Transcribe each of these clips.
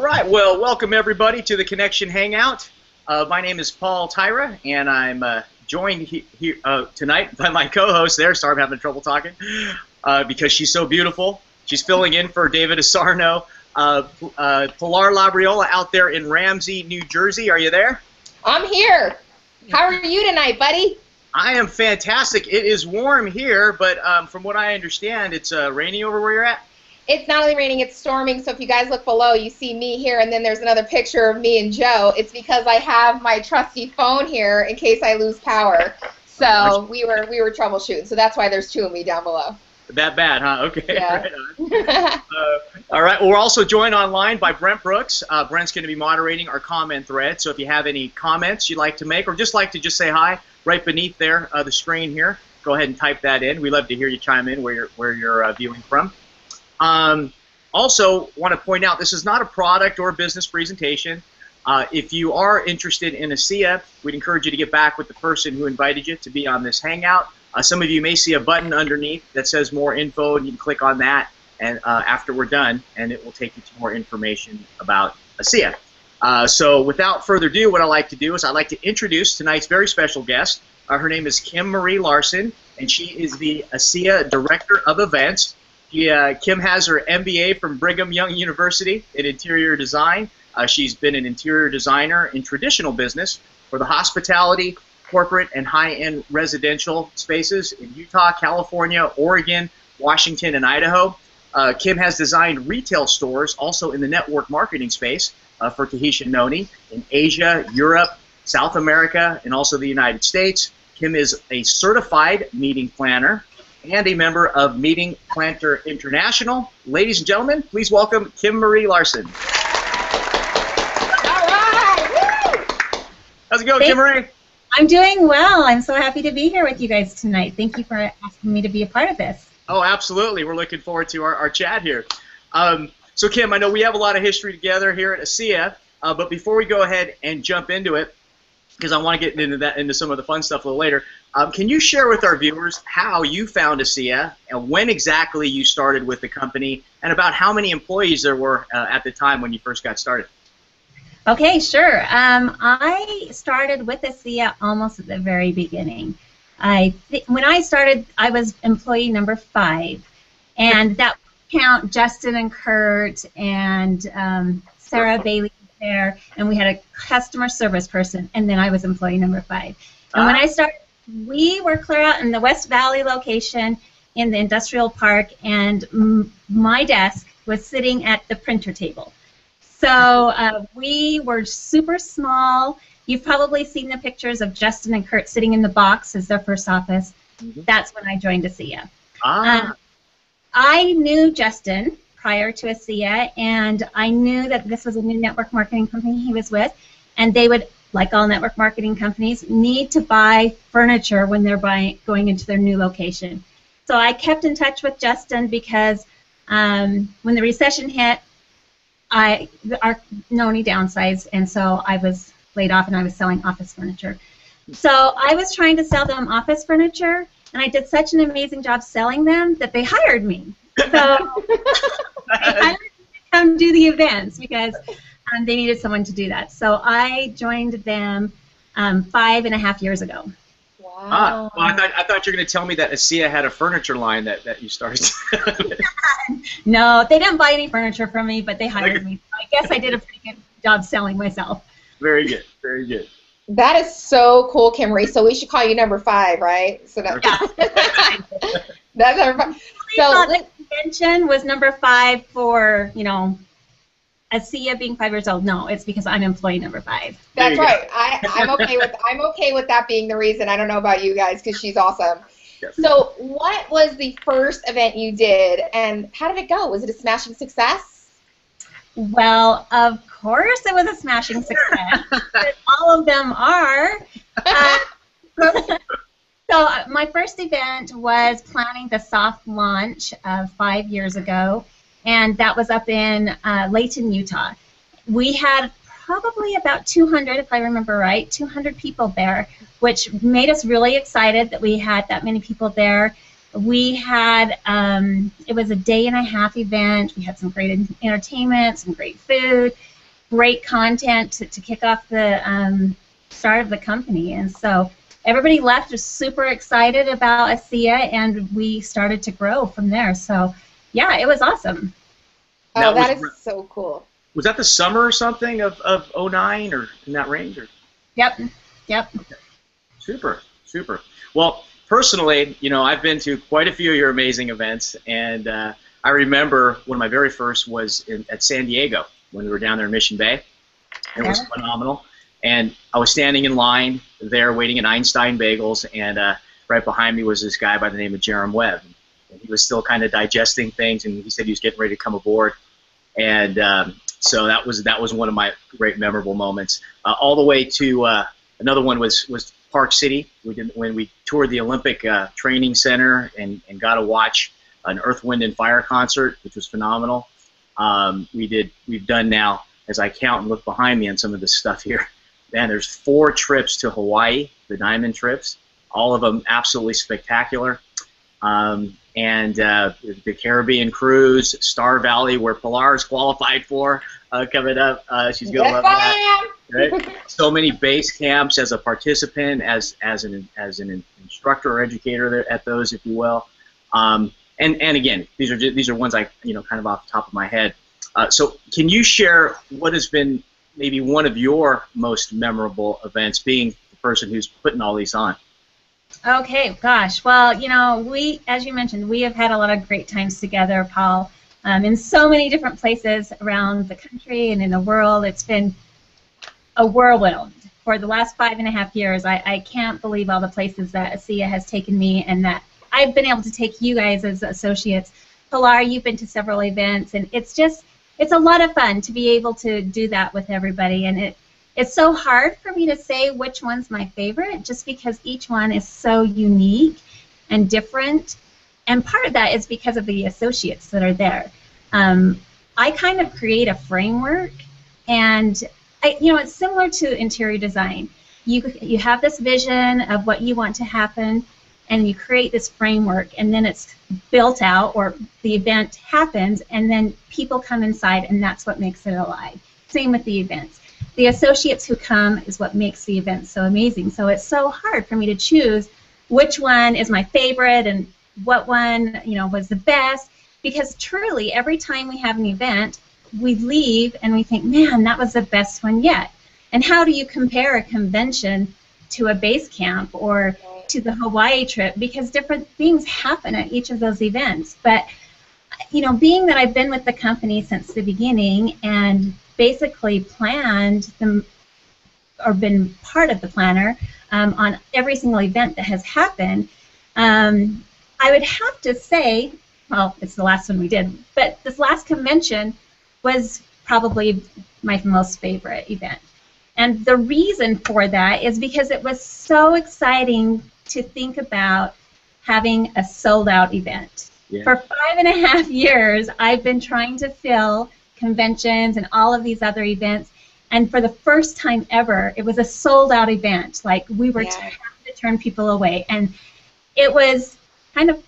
right, well, welcome everybody to the Connection Hangout. My name is Paul Tyra, and I'm joined here tonight by my co-host there. Sorry, I'm having trouble talking because she's so beautiful. She's filling in for David Asarno. Pilar Labriola out there in Ramsey, New Jersey. Are you there? I'm here. How are you tonight, buddy? I am fantastic. It is warm here, but from what I understand, it's rainy over where you're at. It's not only raining, it's storming, so if you guys look below, you see me here, and then there's another picture of me and Joe. It's because I have my trusty phone here in case I lose power. So we were troubleshooting, so that's why there's two of me down below. That bad, huh? Okay. Yeah. Right on. All right. We're also joined online by Brent Brooks. Brent's going to be moderating our comment thread, so if you have any comments you'd like to make or just like to just say hi, right beneath there, the screen here, go ahead and type that in. We love to hear you chime in where you're viewing from. Also, want to point out this is not a product or business presentation. If you are interested in ASEA, we'd encourage you to get back with the person who invited you to be on this Hangout. Some of you may see a button underneath that says more info, and you can click on that and after we're done, and it will take you to more information about ASEA. So without further ado, what I'd like to do is I'd like to introduce tonight's very special guest. Her name is Kim Marie Larsen, and she is the ASEA Director of Events. Kim has her MBA from Brigham Young University in interior design. She's been an interior designer in traditional business for the hospitality, corporate, and high-end residential spaces in Utah, California, Oregon, Washington, and Idaho. Kim has designed retail stores also in the network marketing space for Tahitian Noni in Asia, Europe, South America, and also the United States. Kim is a certified meeting planner and a member of Meeting Planner International. Ladies and gentlemen, please welcome Kim Marie Larsen. All right! Woo! How's it going, Kim Marie? I'm doing well. I'm so happy to be here with you guys tonight. Thank you for asking me to be a part of this. Oh, absolutely. We're looking forward to our chat here. So, Kim, I know we have a lot of history together here at ASEA, but before we go ahead and jump into it, because I want to get into some of the fun stuff a little later, can you share with our viewers how you found ASEA and when exactly you started with the company and about how many employees there were at the time when you first got started? Okay, sure. I started with ASEA almost at the very beginning. When I started, I was employee number 5, and that would count Justin and Kurt and Sarah Bailey there, and we had a customer service person, and then I was employee number 5. And when I started, we were clear out in the West Valley location in the industrial park, and my desk was sitting at the printer table. So we were super small. You've probably seen the pictures of Justin and Kurt sitting in the box as their first office. That's when I joined ASEA. I knew Justin prior to ASEA, and I knew that this was a new network marketing company he was with, and they would, like all network marketing companies, need to buy furniture when they're going into their new location. So I kept in touch with Justin because when the recession hit, our Noni downsized, and so I was laid off, and I was selling office furniture. So I was trying to sell them office furniture, and I did such an amazing job selling them that they hired me. So they hired me to come do the events because they needed someone to do that. So I joined them 5.5 years ago. Wow. Well, I thought you were going to tell me that ASEA had a furniture line that you started. No, they didn't buy any furniture from me, but they hired me. So I guess I did a pretty good job selling myself. Very good, very good. That is so cool, Kim Marie. So we should call you number 5, right? So that, Yeah. that's number 5. So the convention was number 5 for, you know, ASEA being 5 years old. No, it's because I'm employee number 5. That's right. I'm okay with that being the reason. I don't know about you guys because she's awesome. Yes. So what was the first event you did, and how did it go? Was it a smashing success? Well, of course it was a smashing success. All of them are. So my first event was planning the soft launch 5 years ago, and that was up in Layton, Utah. We had probably about 200, if I remember right, 200 people there, which made us really excited that we had that many people there. We had, it was a day-and-a-half event. We had some great entertainment, some great food. great content to kick off the start of the company. And so everybody left was super excited about ASEA, and we started to grow from there. So yeah, it was awesome. Oh, that is so cool. Was that the summer or something of '09 or in that range? Or? Yep. Okay. Super. Well, personally, I've been to quite a few of your amazing events, and I remember one of my very first was at San Diego when we were down there in Mission Bay. It was phenomenal. And I was standing in line there waiting at Einstein Bagels, and right behind me was this guy by the name of Jerem Webb. And he was still kind of digesting things, and he said he was getting ready to come aboard. And so that was one of my great memorable moments. All the way to another one was Park City. When we toured the Olympic Training Center and got to watch an Earth, Wind, and Fire concert, which was phenomenal. We've done now, as I count and look behind me on some of this stuff here, man, there's 4 trips to Hawaii, the Diamond trips, all of them absolutely spectacular. And the Caribbean cruise, Star Valley, where Pilar is qualified for, coming up. She's going to love that. Right? So many base camps as a participant, as an instructor or educator there at those, if you will. And again, these are ones I kind of off the top of my head. So can you share what has been maybe one of your most memorable events, being the person who's putting all these on? Okay, gosh. Well, we, as you mentioned, we have had a lot of great times together, Paul, in so many different places around the country and in the world. It's been a whirlwind for the last 5.5 years. I can't believe all the places that ASEA has taken me, and that I've been able to take you guys as associates. Pilar, you've been to several events, and it's a lot of fun to be able to do that with everybody. And it's so hard for me to say which one's my favorite, just because each one is so unique and different. And part of that is because of the associates that are there. I kind of create a framework, and it's similar to interior design. You have this vision of what you want to happen, and you create this framework, and then it's built out, or the event happens, and then people come inside, and that's what makes it alive. Same with the events. The associates who come is what makes the event so amazing. So it's so hard for me to choose which one is my favorite and what one was the best, because truly every time we have an event, we leave and we think, man, that was the best one yet. And how do you compare a convention to a base camp or to the Hawaii trip? Because different things happen at each of those events. But being that I've been with the company since the beginning and basically planned them, or been part of the planner on every single event that has happened, I would have to say, well, it's the last one we did, but this last convention was probably my most favorite event. And the reason for that is because it was so exciting to think about having a sold-out event. Yeah. For 5.5 years, I've been trying to fill conventions and all of these other events, and for the first time ever, it was a sold-out event. Like, we were trying to turn people away, and it was kind of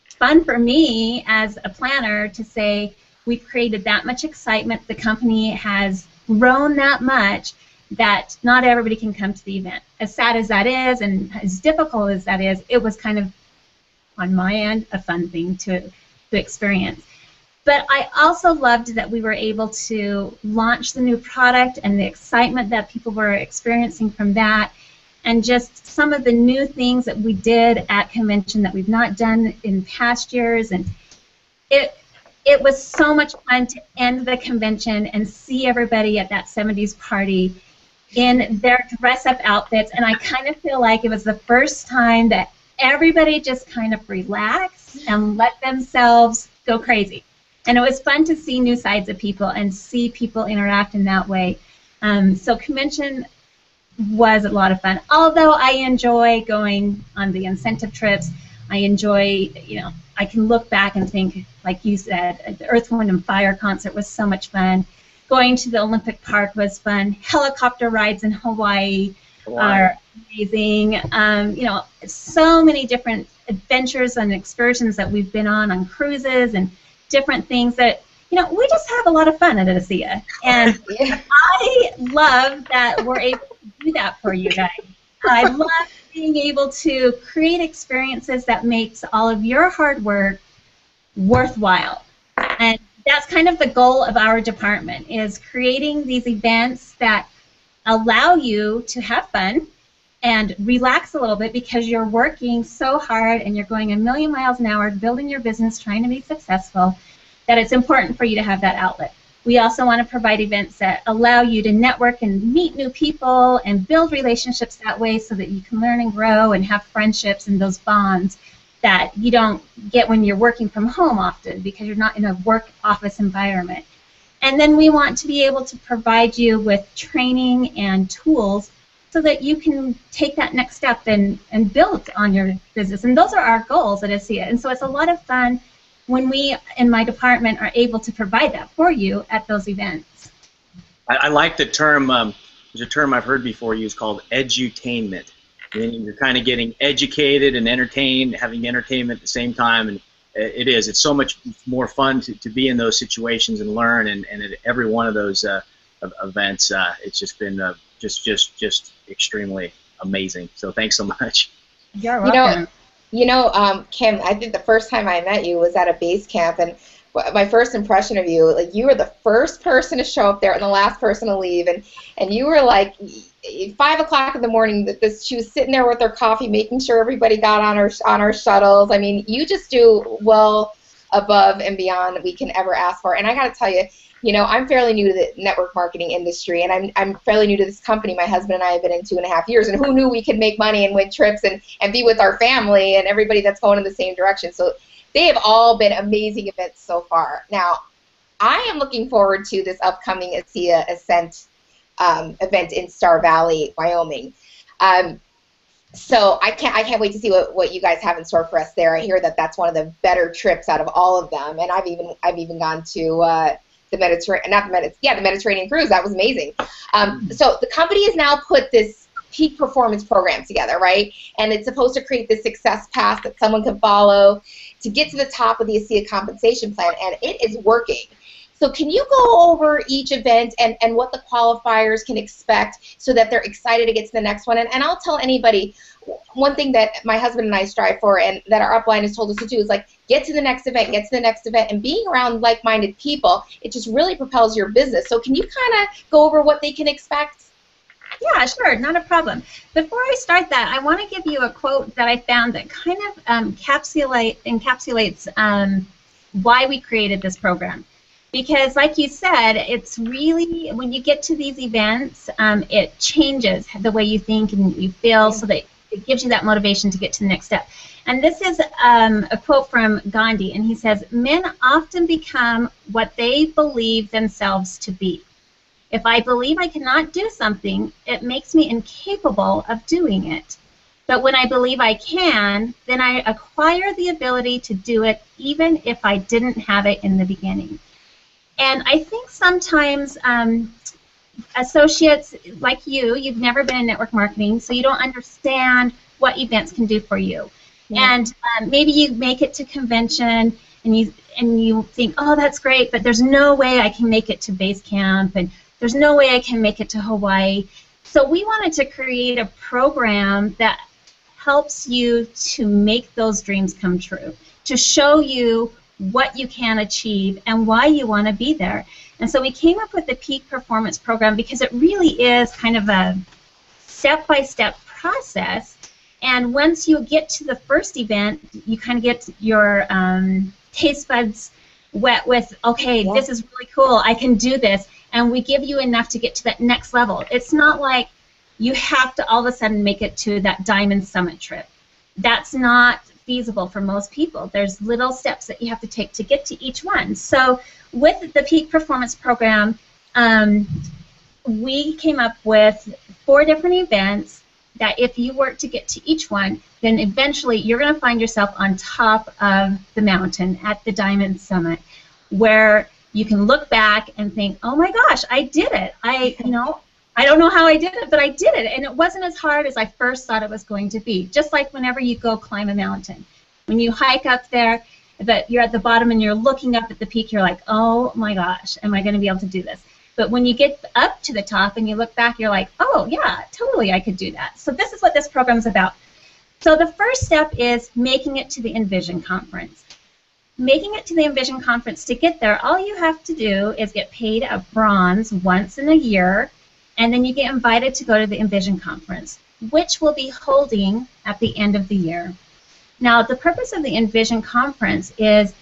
fun for me as a planner to say, we've created that much excitement, the company has grown that much, that not everybody can come to the event. As sad as that is, and as difficult as that is, it was kind of, on my end, a fun thing to experience. But I also loved that we were able to launch the new product and the excitement that people were experiencing from that, and just some of the new things that we did at convention that we've not done in past years. And it was so much fun to end the convention and see everybody at that 70s party in their dress-up outfits, and I kind of feel like it was the first time that everybody just kind of relaxed and let themselves go crazy. And it was fun to see new sides of people and see people interact in that way. So convention was a lot of fun. Although I enjoy going on the incentive trips, I enjoy, I can look back and think, like you said, the Earth, Wind, and Fire concert was so much fun. Going to the Olympic Park was fun. Helicopter rides in Hawaii are amazing. So many different adventures and excursions that we've been on cruises and different things that, we just have a lot of fun at ASEA, and I love that we're able to do that for you guys. I love being able to create experiences that makes all of your hard work worthwhile, and that's kind of the goal of our department, is creating these events that allow you to have fun and relax a little bit, because you're working so hard and you're going a million miles an hour building your business, trying to be successful, that it's important for you to have that outlet. We also want to provide events that allow you to network and meet new people and build relationships that way, so that you can learn and grow and have friendships and those bonds that you don't get when you're working from home often, because you're not in a work office environment. And then we want to be able to provide you with training and tools so that you can take that next step and build on your business. And those are our goals at ASEA. And so it's a lot of fun when we in my department are able to provide that for you at those events. I like the term, there's a term I've heard before used called edutainment. Meaning you're kind of getting educated and entertained, having entertainment at the same time, and it's so much more fun to be in those situations and learn, and at every one of those events, it's just been just extremely amazing. So thanks so much. You're welcome. Kim, I think the first time I met you was at a base camp, and my first impression of you, like, you were the first person to show up there and the last person to leave, and you were like 5 o'clock in the morning. She was sitting there with her coffee, making sure everybody got on our shuttles. I mean, you just do well above and beyond that we can ever ask for. And I got to tell you, I'm fairly new to the network marketing industry, and I'm fairly new to this company. My husband and I have been in 2.5 years, and who knew we could make money and win trips and be with our family and everybody that's going in the same direction. So they have all been amazing events so far. Now, I am looking forward to this upcoming ASEA Ascent event in Star Valley, Wyoming. So I can't wait to see what you guys have in store for us there. I hear that that's one of the better trips out of all of them, and I've even gone to the Mediterranean cruise. That was amazing. So the company has now put this peak performance program together, right? And it's supposed to create this success path that someone can follow to get to the top of the ASEA compensation plan, and it is working. So can you go over each event and what the qualifiers can expect so that they're excited to get to the next one? And I'll tell anybody, one thing that my husband and I strive for and that our upline has told us to do is, like, get to the next event, and being around like-minded people, it just really propels your business. So can you kind of go over what they can expect? Yeah, sure, not a problem. Before I start that, I want to give you a quote that I found that kind of encapsulates why we created this program. Because, like you said, it's really, when you get to these events, it changes the way you think and you feel, so that it gives you that motivation to get to the next step. And this is a quote from Gandhi, and he says, "Men often become what they believe themselves to be. If I believe I cannot do something, it makes me incapable of doing it. But when I believe I can, then I acquire the ability to do it even if I didn't have it in the beginning." And I think sometimes associates like you've never been in network marketing, so you don't understand what events can do for you. Yeah. And maybe you make it to convention and you think, oh, that's great, but there's no way I can make it to base camp, and there's no way I can make it to Hawaii. So we wanted to create a program that helps you to make those dreams come true, to show you what you can achieve and why you want to be there. And so we came up with the Peak Performance Program because it really is kind of a step-by-step process. And once you get to the first event, you kind of get your taste buds wet with, okay, this is really cool, I can do this. And we give you enough to get to that next level. It's not like you have to all of a sudden make it to that Diamond Summit trip. That's not feasible for most people. There's little steps that you have to take to get to each one. So with the Peak Performance Program, we came up with 4 different events that if you work to get to each one, then eventually you're going to find yourself on top of the mountain at the Diamond Summit, where you can look back and think, oh my gosh, I did it. I don't know how I did it, but I did it, and it wasn't as hard as I first thought it was going to be. Just like whenever you go climb a mountain. When you hike up there, but you're at the bottom and you're looking up at the peak, you're like, oh my gosh, am I going to be able to do this? But when you get up to the top and you look back, you're like, oh yeah, totally, I could do that. So this is what this program's about. So the first step is making it to the Envision Conference. Making it to the Envision Conference, to get there, all you have to do is get paid a bronze once in a year, and then you get invited to go to the Envision Conference, which we'll be holding at the end of the year. Now, the purpose of the Envision Conference is,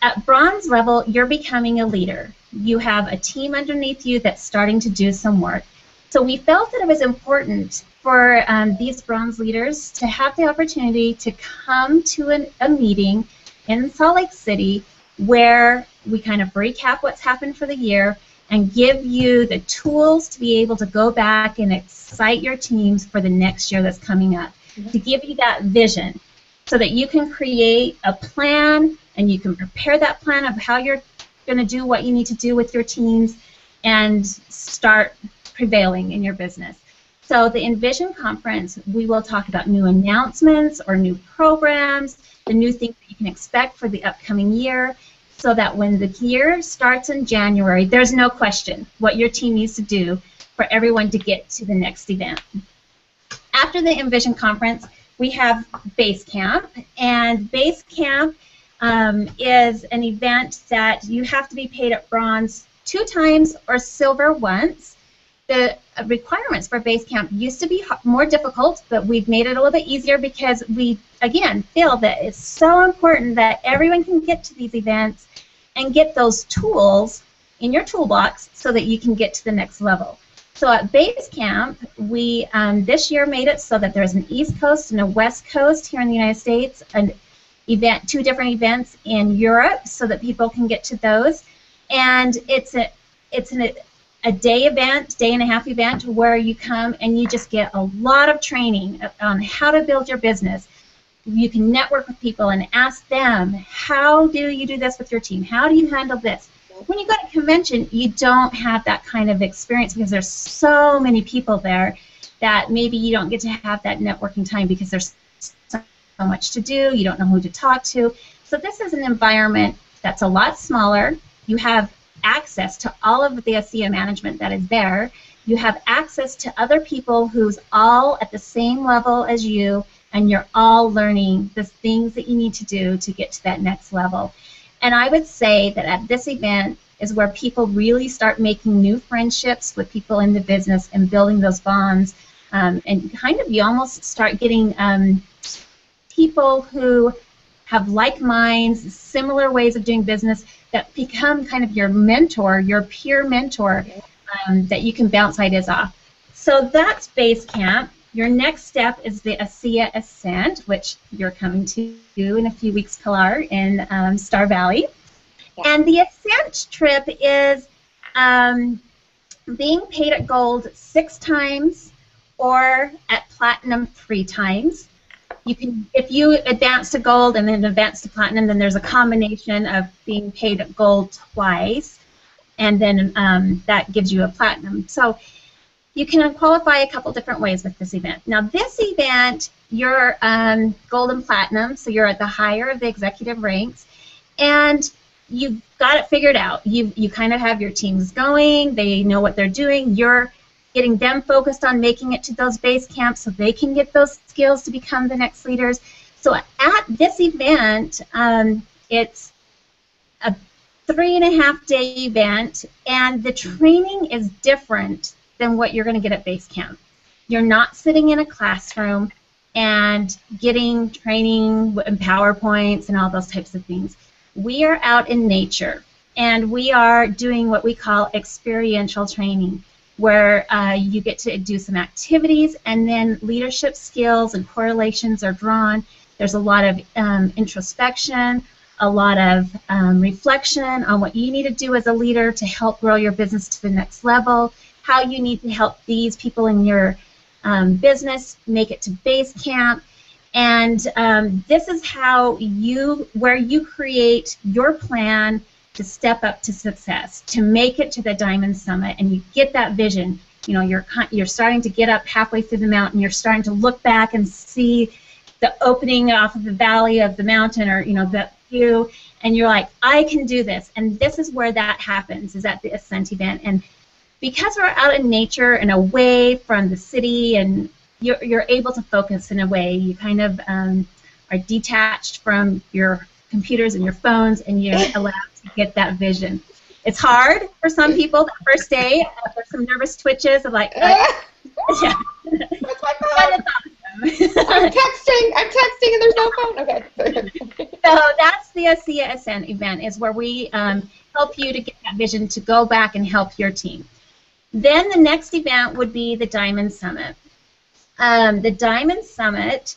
at bronze level, you're becoming a leader. You have a team underneath you that's starting to do some work. So we felt that it was important for these bronze leaders to have the opportunity to come to a meeting in Salt Lake City where we kind of recap what's happened for the year and give you the tools to be able to go back and excite your teams for the next year that's coming up, to give you that vision so that you can create a plan and you can prepare that plan of how you're going to do what you need to do with your teams and start prevailing in your business. So the Envision Conference, we will talk about new announcements or new programs, the new things that you can expect for the upcoming year, so that when the year starts in January, there's no question what your team needs to do for everyone to get to the next event. After the Envision Conference, we have Base Camp, and Base Camp is an event that you have to be paid at bronze 2 times or silver once. The requirements for Base Camp used to be more difficult, but we've made it a little bit easier because we, again, feel that it's so important that everyone can get to these events and get those tools in your toolbox so that you can get to the next level. So at Base Camp, we this year made it so that there's an East Coast and a West Coast here in the United States, an event, 2 different events in Europe so that people can get to those. And it's a day event, day and a half event, where you come and you just get a lot of training on how to build your business. You can network with people and ask them, how do you do this with your team? How do you handle this? When you go to a convention, you don't have that kind of experience because there's so many people there that maybe you don't get to have that networking time because there's so much to do, you don't know who to talk to. So this is an environment that's a lot smaller. You have access to all of the ASEA management that is there. You have access to other people who's all at the same level as you, and you're all learning the things that you need to do to get to that next level. And I would say that at this event is where people really start making new friendships with people in the business and building those bonds, and kind of you almost start getting people who have like minds, similar ways of doing business, that become kind of your mentor, your peer mentor, that you can bounce ideas off. So that's Base Camp. Your next step is the ASEA Ascent, which you're coming to in a few weeks, Pilar, in Star Valley. And the Ascent trip is being paid at gold 6 times or at platinum 3 times. You can, if you advance to gold and then advance to platinum, then there's a combination of being paid at gold twice, and then that gives you a platinum. So you can qualify a couple different ways with this event. Now this event, you're gold and platinum, so you're at the higher of the executive ranks, and you've got it figured out. You kind of have your teams going, they know what they're doing, you're getting them focused on making it to those base camps so they can get those skills to become the next leaders. So at this event, it's a 3.5-day event, and the training is different than what you're going to get at base camp. You're not sitting in a classroom and getting training and PowerPoints and all those types of things. We are out in nature, and we are doing what we call experiential training, where you get to do some activities, and then leadership skills and correlations are drawn. There's a lot of introspection, a lot of reflection on what you need to do as a leader to help grow your business to the next level, how you need to help these people in your business make it to base camp. And this is how where you create your plan to step up to success, to make it to the Diamond Summit, and you get that vision. You know, you're starting to get up halfway through the mountain. You're starting to look back and see the opening off of the valley of the mountain, or you, and you're like, I can do this. And this is where that happens, is at the Ascent event. And because we're out in nature and away from the city, and you're able to focus in a way, you kind of are detached from your computers and your phones, and you're allowed to get that vision. It's hard for some people that first day. There's some nervous twitches of like, yeah. That's my phone. I'm texting, and there's no phone. Okay. So that's the ASEA Ascent event, is where we help you to get that vision to go back and help your team. Then the next event would be the Diamond Summit. The Diamond Summit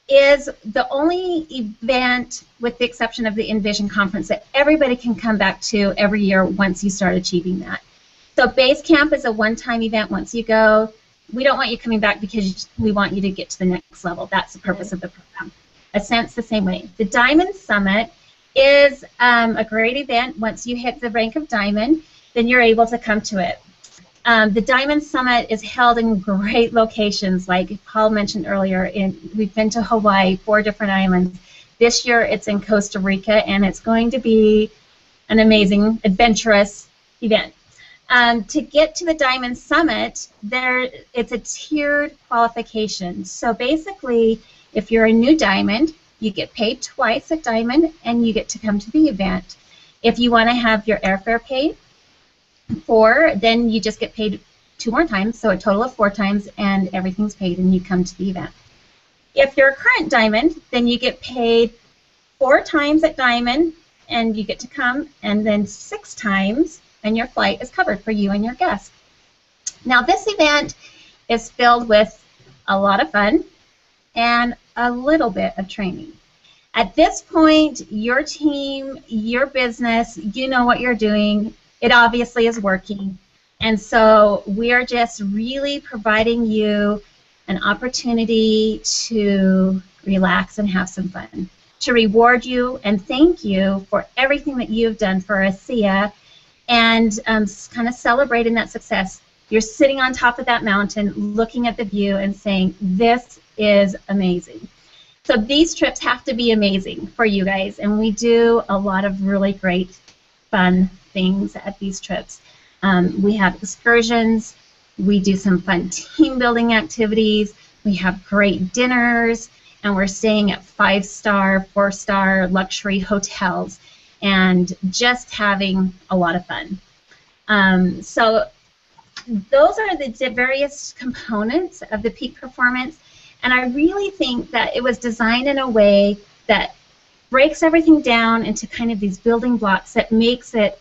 is the only event, with the exception of the Envision Conference, that everybody can come back to every year once you start achieving that. So Base Camp is a one-time event. Once you go, we don't want you coming back because we want you to get to the next level. That's the purpose of the program. Ascent's the same way. The Diamond Summit is a great event. Once you hit the rank of Diamond, then you're able to come to it. The Diamond Summit is held in great locations, like Paul mentioned earlier. We've been to Hawaii, 4 different islands. This year it's in Costa Rica, and it's going to be an amazing, adventurous event. To get to the Diamond Summit, it's a tiered qualification. So basically, if you're a new Diamond, you get paid twice at Diamond, and you get to come to the event. If you want to have your airfare paid, then you just get paid 2 more times, so a total of 4 times, and everything's paid, and you come to the event. If you're a current Diamond, then you get paid 4 times at Diamond, and you get to come, and then 6 times, and your flight is covered for you and your guests. Now, this event is filled with a lot of fun and a little bit of training. At this point, your team, your business, you know what you're doing. It obviously is working, and so we are just really providing you an opportunity to relax and have some fun, to reward you and thank you for everything that you've done for ASEA, and kind of celebrating that success. You're sitting on top of that mountain, looking at the view and saying, this is amazing. So these trips have to be amazing for you guys, and we do a lot of really great, fun things at these trips. We have excursions, we do some fun team building activities, we have great dinners, and we're staying at 5-star, 4-star luxury hotels and just having a lot of fun. So those are the various components of the peak performance, and I really think that it was designed in a way that breaks everything down into kind of these building blocks that makes it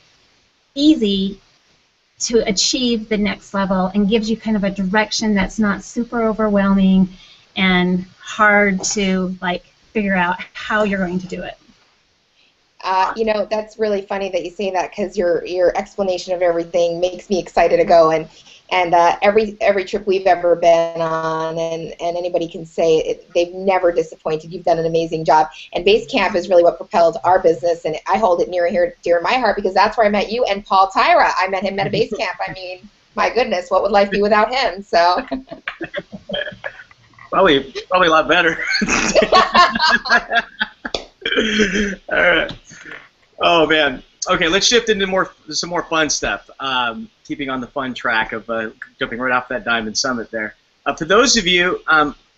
easy to achieve the next level and gives you kind of a direction that's not super overwhelming and hard to figure out how you're going to do it. You know, that's really funny that you say that, because your explanation of everything makes me excited to go. And every trip we've ever been on, and anybody can say they've never disappointed. You've done an amazing job. And Base Camp is really what propelled our business, and I hold it dear in my heart, because that's where I met you and Paul Tyra. I met him at a Base Camp. I mean, my goodness, what would life be without him? So. Probably a lot better. All right. Oh man. Okay, let's shift into some more fun stuff. Keeping on the fun track of jumping right off that Diamond Summit there. For those of you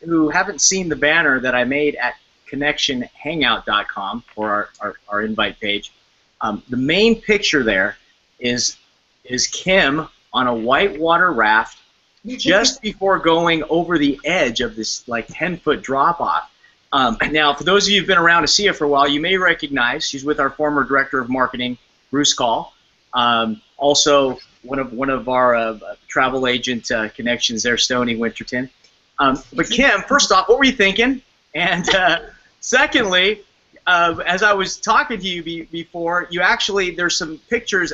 who haven't seen the banner that I made at connectionhangout.com for our invite page, the main picture there is Kim on a whitewater raft just before going over the edge of this 10-foot drop-off. Now, for those of you who've been around ASEA for a while, you may recognize she's with our former director of marketing, Bruce Call. Also, one of our travel agent connections there, Stoney Winterton. But Kim, first off, what were you thinking? And secondly, as I was talking to you before, there's some pictures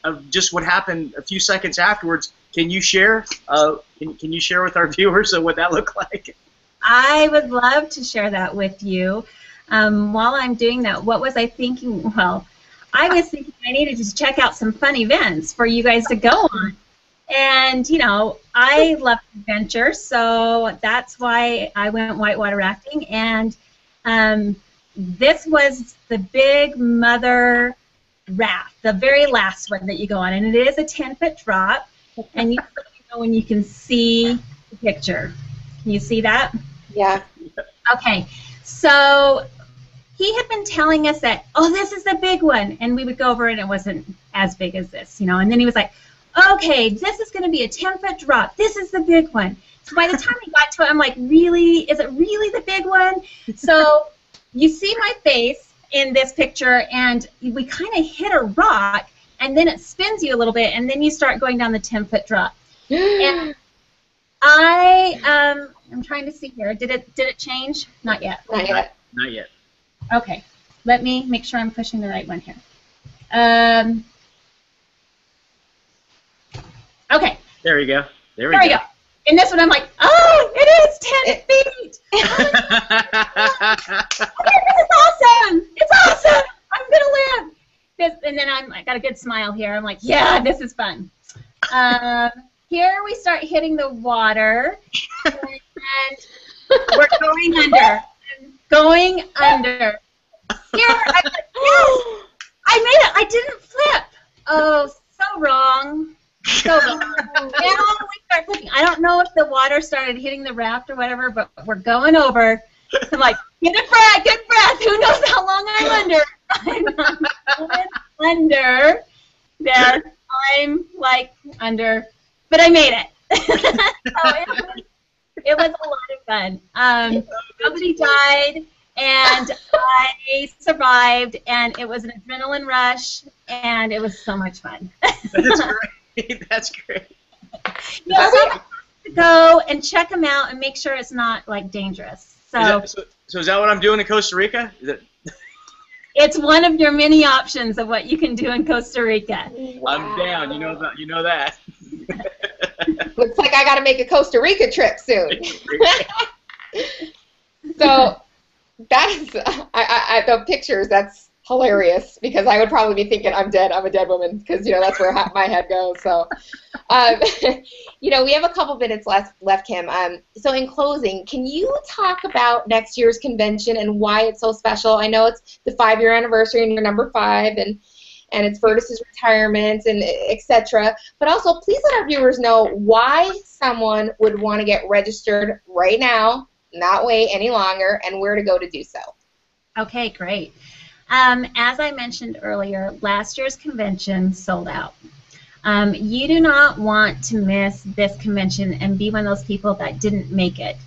of just what happened a few seconds afterwards. Can you share? Can you share with our viewers what that looked like? I would love to share that with you. While I'm doing that, what was I thinking? Well, I was thinking I needed to check out some fun events for you guys to go on. And, you know, I love adventure, so that's why I went whitewater rafting. And this was the big mother raft, the very last one that you go on, and it is a 10-foot drop, and you let me know when you can see the picture. Can you see that? Yeah. Okay, so he had been telling us that, oh, this is the big one, and we would go over it, and it wasn't as big as this, you know, and then he was like, okay, this is going to be a 10-foot drop. This is the big one. So by the time we got to it, I'm like, really? Is it really the big one? So you see my face in this picture, and we kind of hit a rock, and then it spins you a little bit, and then you start going down the 10-foot drop. And I'm trying to see here. Did it change? Not yet. Not yet. Not yet. Okay. Let me make sure I'm pushing the right one here. Okay. There we go. There we go. And this one, I'm like, oh, it is 10 feet. Okay, this is awesome. It's awesome. I'm gonna live. This, and then I got a good smile here. I'm like, yeah, this is fun. Here we start hitting the water, and we're going under. Going under. Here, I'm like, yes, I made it. I didn't flip. Oh, so wrong. So now we start flipping. I don't know if the water started hitting the raft or whatever, but we're going over. I'm like, get a breath, good breath. Who knows how long I'm under? I'm under. There. I'm like under. But I made it. So it was a lot of fun. Nobody died, and I survived, and it was an adrenaline rush, and it was so much fun. That's great. That's great. Yeah, so go and check them out and make sure it's not like dangerous. So is that what I'm doing in Costa Rica? it's one of your many options of what you can do in Costa Rica. Wow. I'm down. You know that. Looks like I got to make a Costa Rica trip soon. So that's the pictures. That's hilarious because I would probably be thinking I'm dead. I'm a dead woman because that's where my head goes. So, we have a couple minutes left, Kim. So in closing, can you talk about next year's convention and why it's so special? I know it's the 5-year anniversary and you're number 5, and it's Vertus's retirement and etc. But also, please let our viewers know why someone would want to get registered right now, not wait any longer, and where to go to do so. Okay, great. As I mentioned earlier, last year's convention sold out. You do not want to miss this convention and be one of those people that didn't make it.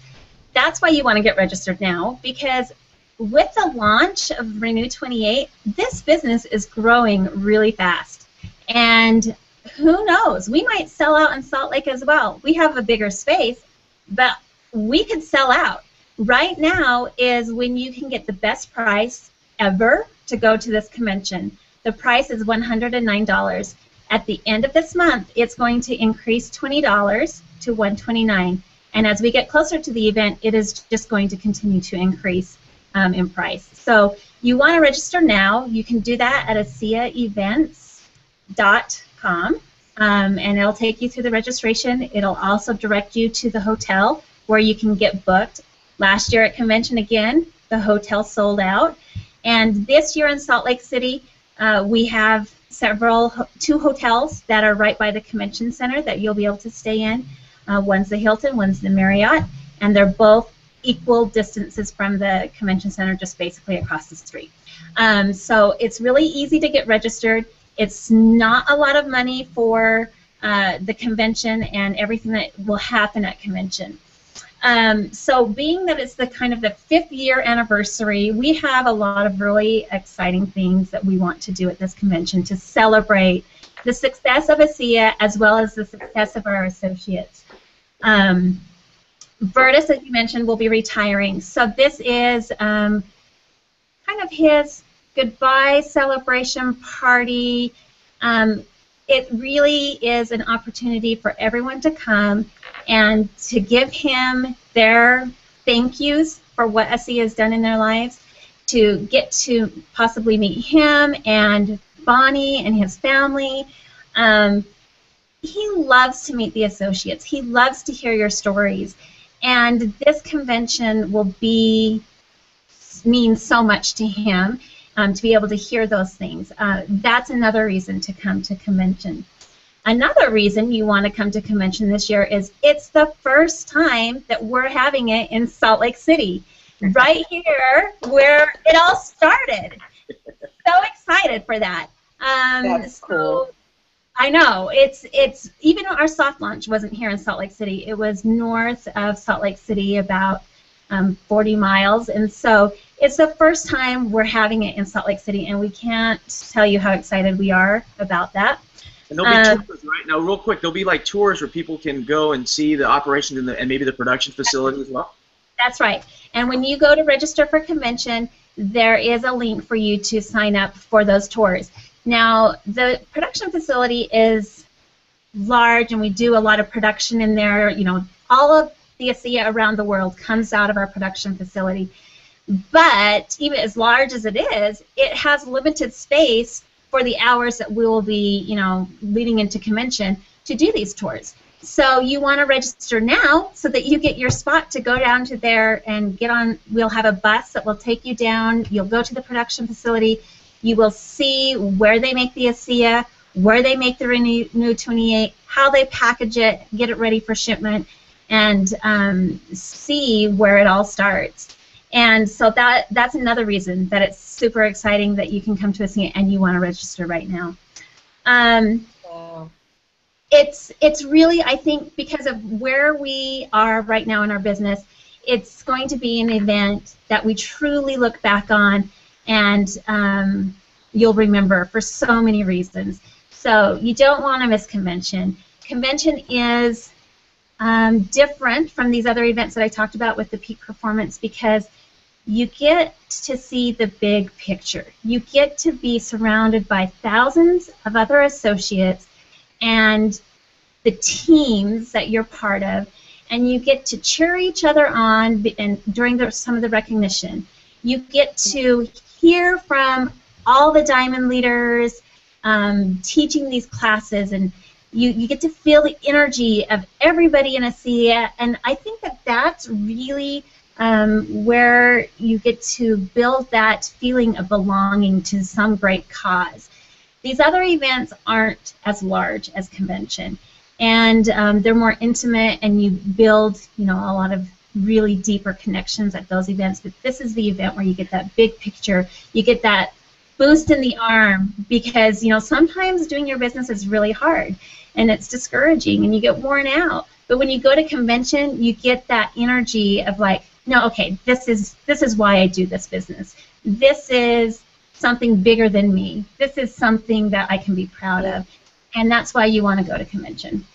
That's why you want to get registered now, because with the launch of Renew 28, this business is growing really fast. And who knows, we might sell out in Salt Lake as well. We have a bigger space, but we could sell out. Right now is when you can get the best price ever to go to this convention. The price is $109. At the end of this month, it's going to increase $20 to $129. And as we get closer to the event, it is just going to continue to increase in price. So you want to register now. You can do that at ASEAEvents.com, and it'll take you through the registration. It'll also direct you to the hotel where you can get booked. Last year at convention, again, the hotel sold out. And this year in Salt Lake City, we have 2 hotels that are right by the convention center that you'll be able to stay in. One's the Hilton, one's the Marriott, and they're both equal distances from the convention center, just basically across the street. So it's really easy to get registered. It's not a lot of money for the convention and everything that will happen at convention. So being that it's the kind of the 5th year anniversary, we have a lot of really exciting things that we want to do at this convention to celebrate the success of ASEA as well as the success of our associates. Vertus, as you mentioned, will be retiring. So this is kind of his goodbye celebration party. It really is an opportunity for everyone to come and to give him their thank yous for what ASEA has done in their lives, to get to possibly meet him and Bonnie and his family. He loves to meet the associates. He loves to hear your stories. And this convention will be means so much to him, to be able to hear those things. That's another reason to come to convention. Another reason you want to come to convention this year is it's the first time that we're having it in Salt Lake City, right here where it all started. So excited for that. That's cool. I know. It's even our soft launch wasn't here in Salt Lake City. It was north of Salt Lake City, about 40 miles. And so it's the first time we're having it in Salt Lake City, and we can't tell you how excited we are about that. And there'll be tours, right? Now, real quick, there'll be like tours where people can go and see the operations and maybe the production facility as well? That's right. And when you go to register for convention, there is a link for you to sign up for those tours. Now, the production facility is large, and we do a lot of production in there. You know, all of the ASEA around the world comes out of our production facility. But even as large as it is, it has limited space for the hours that we will be, you know, leading into convention to do these tours. So you want to register now so that you get your spot to go down to there and get on. We'll have a bus that will take you down. You'll go to the production facility. You will see where they make the ASEA, where they make the Renew 28, how they package it, get it ready for shipment, and see where it all starts. And so that's another reason that it's super exciting that you can come to ASEA and you want to register right now. Wow. It's really, I think, because of where we are right now in our business, it's going to be an event that we truly look back on, and you'll remember for so many reasons. So you don't want to miss convention. Convention is different from these other events that I talked about with the peak performance, because you get to see the big picture. You get to be surrounded by thousands of other associates and the teams that you're part of, and you get to cheer each other on and during some of the recognition. You get to hear from all the diamond leaders teaching these classes, and you get to feel the energy of everybody in ASEA, and I think that that's really where you get to build that feeling of belonging to some great cause. These other events aren't as large as convention, and they're more intimate, and you build, you know, a lot of really deeper connections at those events. But this is the event where you get that big picture. You get that boost in the arm, because, you know, sometimes doing your business is really hard and it's discouraging and you get worn out. But when you go to convention, you get that energy of like, no, okay, this is why I do this business. This is something bigger than me. This is something that I can be proud of. And that's why you want to go to convention.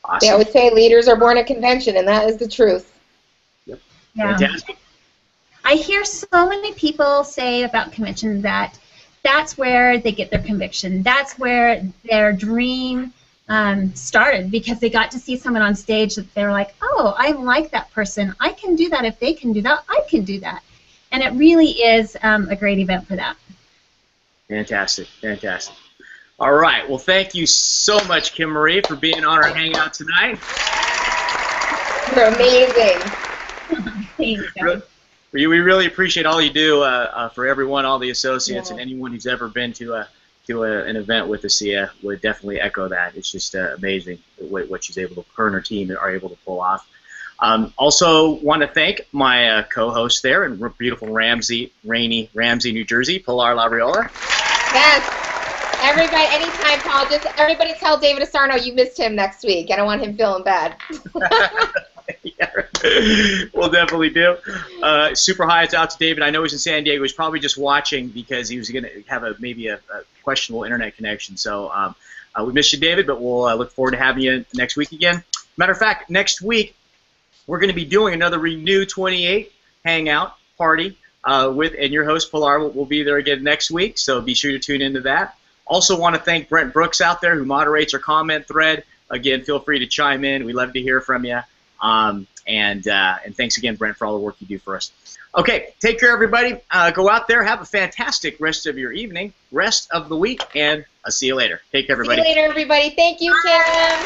Awesome. Yeah, I would say leaders are born at convention, and that is the truth. Yep. Yeah. Fantastic. I hear so many people say about convention that that's where they get their conviction. That's where their dream started, because they got to see someone on stage that they're like, oh, I like that person. I can do that. If they can do that, I can do that. And it really is a great event for that. Fantastic. Fantastic. All right. Well, thank you so much, Kim Marie, for being on our Hangout tonight. You're amazing. Thanks, guys. We really appreciate all you do for everyone, all the associates, and anyone who's ever been to an event with ASEA would definitely echo that. It's just amazing what she's able to, her and her team are able to pull off. Also want to thank my co-host there in beautiful rainy Ramsey, New Jersey, Pilar Labriola. Yes. Everybody, anytime, Paul, just everybody tell David Asarno you missed him next week. I don't want him feeling bad. Yeah, we'll definitely do. Super high out to David. I know he's in San Diego. He's probably just watching because he was going to have maybe a questionable internet connection. So we miss you, David, but we'll look forward to having you next week again. Matter of fact, next week we're going to be doing another Renew 28 Hangout party and your host Pilar will be there again next week. So be sure to tune into that. Also want to thank Brent Brooks out there who moderates our comment thread. Again, feel free to chime in. We love to hear from you. And thanks again, Brent, for all the work you do for us. Okay, take care, everybody. Go out there, have a fantastic rest of your evening, rest of the week, and I'll see you later. Take care, everybody. See you later, everybody. Thank you, Kim.